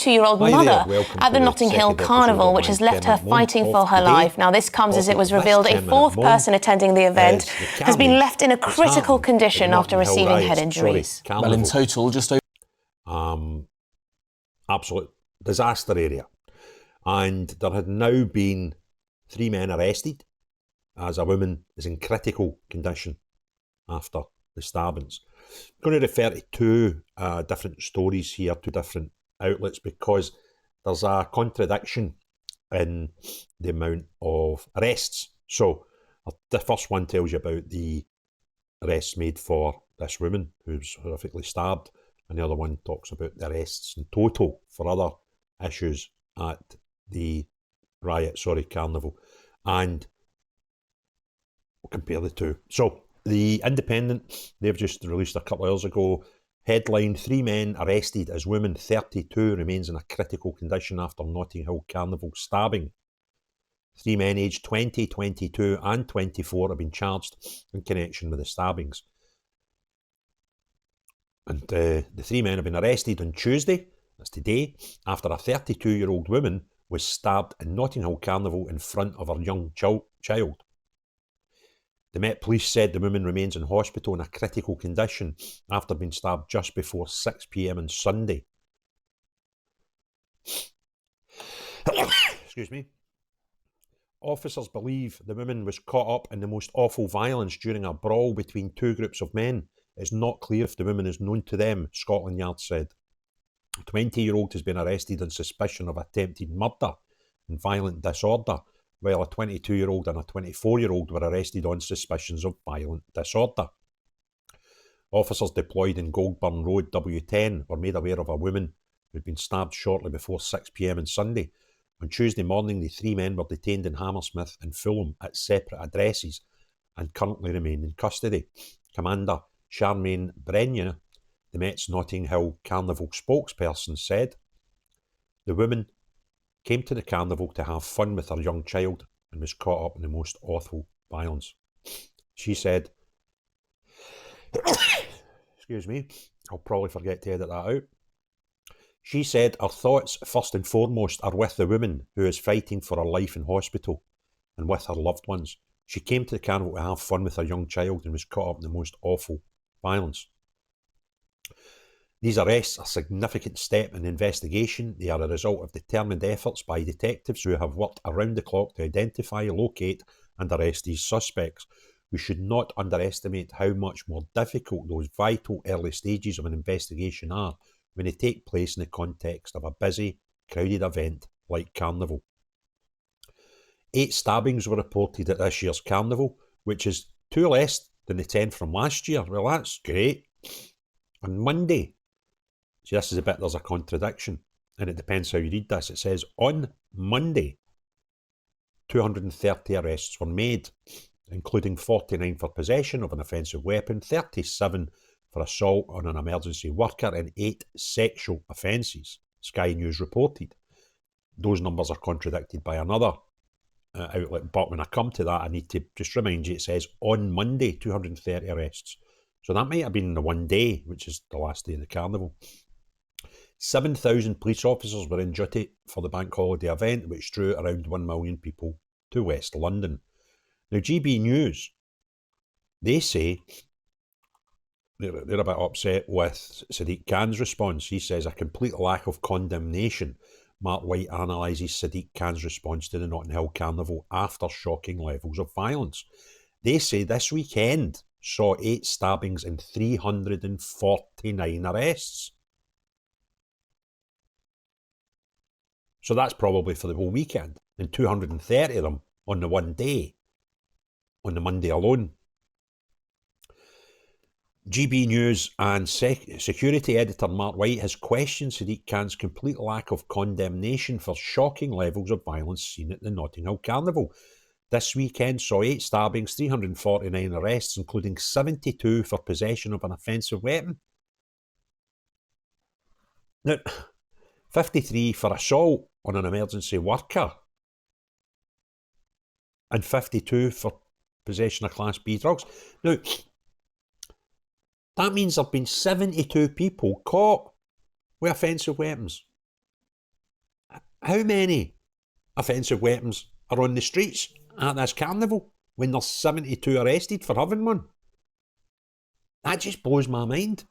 two-year-old Hi there, mother welcome at the to the Notting Hill second episode Carnival, of which my has left her 10-minute moment fighting of for her the day. life. Now, this comes as it Topic was of this revealed a 10-minute fourth moment person attending the event is the has been carnage left in a that's critical happened condition at the after Notting Hill receiving head riots. injuries. Carnival. Well, in total, just over Absolute disaster area. And there had now been 3 men arrested as a woman is in critical condition after the stabbings. I'm going to refer to two different stories here, two different outlets, because there's a contradiction in the amount of arrests. So the first one tells you about the arrests made for this woman who's horrifically stabbed, and the other one talks about the arrests in total for other issues at the carnival, and we'll compare the two. So the Independent, they've just released a couple of hours ago, headline: 3 men arrested as woman 32 remains in a critical condition after Notting Hill Carnival stabbing. 3 men aged 20, 22 and 24 have been charged in connection with the stabbings. And the 3 men have been arrested on Tuesday, that's today, after a 32-year-old woman was stabbed in Notting Hill Carnival in front of her young child. The Met Police said the woman remains in hospital in a critical condition after being stabbed just before 6 p.m. on Sunday. Excuse me. Officers believe the woman was caught up in the most awful violence during a brawl between 2 groups of men. It's not clear if the woman is known to them, Scotland Yard said. A 20-year-old has been arrested on suspicion of attempted murder and violent disorder, while a 22-year-old and a 24-year-old were arrested on suspicions of violent disorder. Officers deployed in Golborne Road, W10, were made aware of a woman who had been stabbed shortly before 6 p.m. on Sunday. On Tuesday morning, the 3 men were detained in Hammersmith and Fulham at separate addresses and currently remain in custody. Commander Charmaine Brenier, the Met's Notting Hill Carnival spokesperson, said the woman came to the carnival to have fun with her young child and was caught up in the most awful violence. She said, excuse me, I'll probably forget to edit that out. She said our thoughts first and foremost are with the woman who is fighting for her life in hospital and with her loved ones. She came to the carnival to have fun with her young child and was caught up in the most awful violence. These arrests are a significant step in the investigation. They are a result of determined efforts by detectives who have worked around the clock to identify, locate and arrest these suspects. We should not underestimate how much more difficult those vital early stages of an investigation are when they take place in the context of a busy, crowded event like Carnival. 8 stabbings were reported at this year's Carnival, which is 2 less than the 10 from last year. Well, that's great. On Monday, see, this is a bit, there's a contradiction, and it depends how you read this. It says, on Monday, 230 arrests were made, including 49 for possession of an offensive weapon, 37 for assault on an emergency worker, and 8 sexual offences, Sky News reported. Those numbers are contradicted by another outlet, but when I come to that, I need to just remind you, it says, on Monday, 230 arrests. So that might have been the one day, which is the last day of the carnival. 7,000 police officers were in duty for the bank holiday event, which drew around 1 million people to West London. Now, GB News, they say they're a bit upset with Sadiq Khan's response. He says a complete lack of condemnation. Mark White analyses Sadiq Khan's response to the Notting Hill Carnival after shocking levels of violence. They say this weekend saw 8 stabbings and 349 arrests. So that's probably for the whole weekend, and 230 of them on the one day, on the Monday alone. GB News and security editor Mark White has questioned Sadiq Khan's complete lack of condemnation for shocking levels of violence seen at the Notting Hill Carnival. This weekend saw 8 stabbings, 349 arrests, including 72 for possession of an offensive weapon. Now, 53 for assault on an emergency worker, and 52 for possession of Class B drugs. Now, that means there have been 72 people caught with offensive weapons. How many offensive weapons are on the streets at this carnival when there's 72 arrested for having one? That just blows my mind.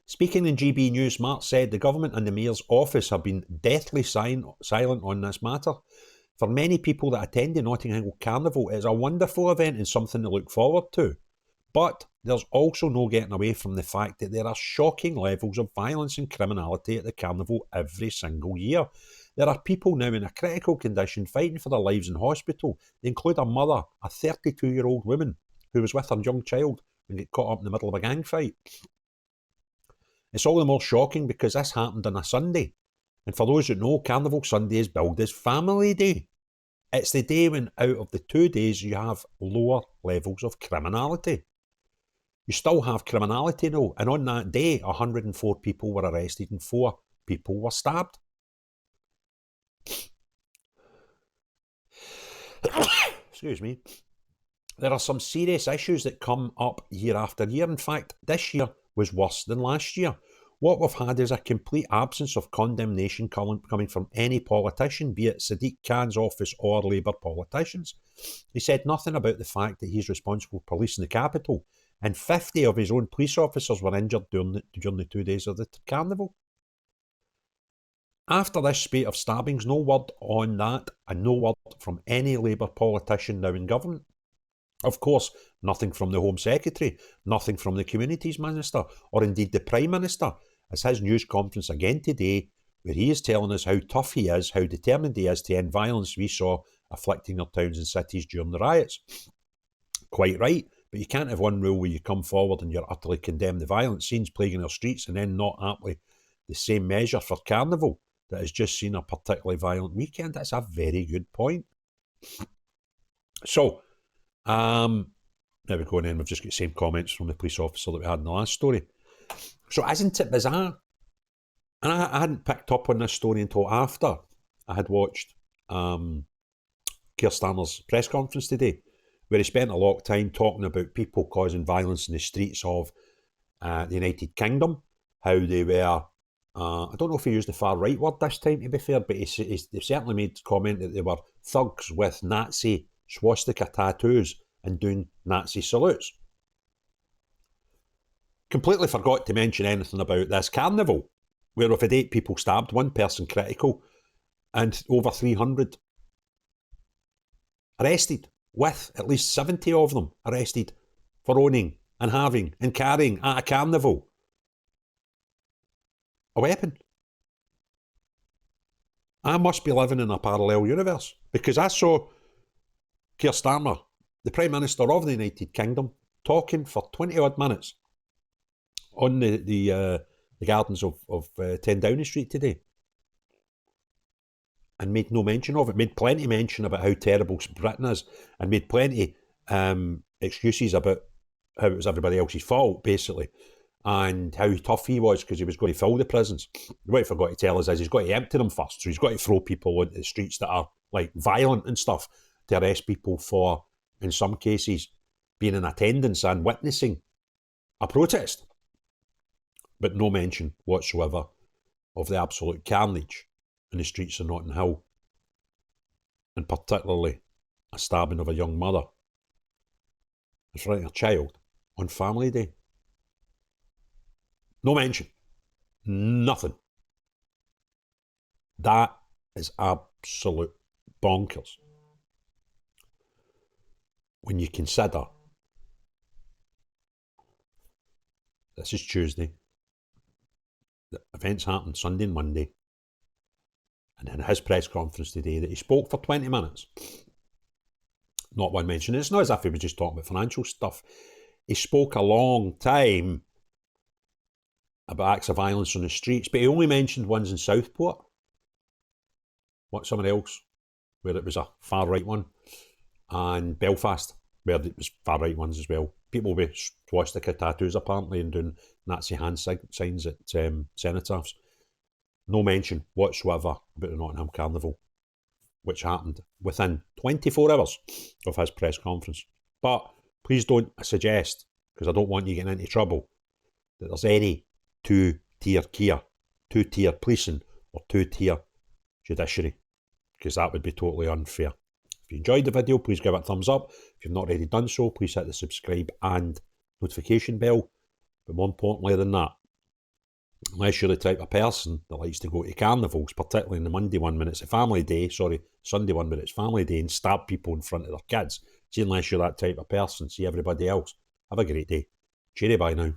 Speaking in GB News, Mark said the government and the Mayor's office have been deathly silent on this matter. For many people that attend the Notting Hill Carnival, it's a wonderful event and something to look forward to. But there's also no getting away from the fact that there are shocking levels of violence and criminality at the carnival every single year. There are people now in a critical condition fighting for their lives in hospital. They include a mother, a 32-year-old woman who was with her young child and got caught up in the middle of a gang fight. It's all the more shocking because this happened on a Sunday. And for those that know, Carnival Sunday is billed as Family Day. It's the day when out of the 2 days you have lower levels of criminality. You still have criminality though, and on that day 104 people were arrested and 4 people were stabbed. Excuse me. There are some serious issues that come up year after year. In fact, this year was worse than last year. What we've had is a complete absence of condemnation coming from any politician, be it Sadiq Khan's office or Labour politicians. He said nothing about the fact that he's responsible for policing the capital, and 50 of his own police officers were injured during the 2 days of the carnival. After this spate of stabbings, no word on that, and no word from any Labour politician now in government. Of course, nothing from the Home Secretary, nothing from the Communities Minister, or indeed the Prime Minister, as his news conference again today, where he is telling us how tough he is, how determined he is to end violence we saw afflicting our towns and cities during the riots. Quite right, but you can't have one rule where you come forward and you're utterly condemn the violent scenes plaguing our streets and then not aptly the same measure for Carnival that has just seen a particularly violent weekend. That's a very good point. So, there we go, and then we've just got the same comments from the police officer that we had in the last story. So isn't it bizarre? And I hadn't picked up on this story until after I had watched Keir Starmer's press conference today, where he spent a lot of time talking about people causing violence in the streets of the United Kingdom, how they were, I don't know if he used the far right word this time to be fair, but he certainly made comment that they were thugs with Nazi swastika tattoos and doing Nazi salutes. Completely forgot to mention anything about this carnival, where we've had 8 people stabbed, 1 person critical, and over 300 arrested, with at least 70 of them arrested for owning and having and carrying at a carnival a weapon. I must be living in a parallel universe, because I saw Keir Starmer, the Prime Minister of the United Kingdom, talking for 20 odd minutes on the gardens of 10 Downing Street today, and made no mention of it. Made plenty mention about how terrible Britain is, and made plenty excuses about how it was everybody else's fault, basically, and how tough he was because he was going to fill the prisons. What he forgot to tell us is he's got to empty them first, so he's got to throw people onto the streets that are like violent and stuff to arrest people for, in some cases, being in attendance and witnessing a protest. But no mention whatsoever of the absolute carnage in the streets of Notting Hill, and particularly a stabbing of a young mother in front of a child on Family Day. No mention. Nothing. That is absolute bonkers when you consider this is Tuesday, the events happened Sunday and Monday, and in his press conference today that he spoke for 20 minutes, not one mention. It's not as if he was just talking about financial stuff. He spoke a long time about acts of violence on the streets, but he only mentioned ones in Southport. What, somewhere else, where it was a far-right one, and Belfast, where it was far-right ones as well. People with swastika tattoos, apparently, and doing Nazi hand signs at cenotaphs. No mention whatsoever about the Notting Hill Carnival, which happened within 24 hours of his press conference. But please don't suggest, because I don't want you getting into trouble, that there's any two-tier care, two-tier policing, or two-tier judiciary, because that would be totally unfair. If you enjoyed the video, please give it a thumbs up. If you've not already done so, please hit the subscribe and notification bell. But more importantly than that, unless you're the type of person that likes to go to carnivals, particularly on the Monday one when it's a family day, Sunday one when it's family day, and stab people in front of their kids. See, unless you're that type of person, see everybody else. Have a great day. Cheery bye now.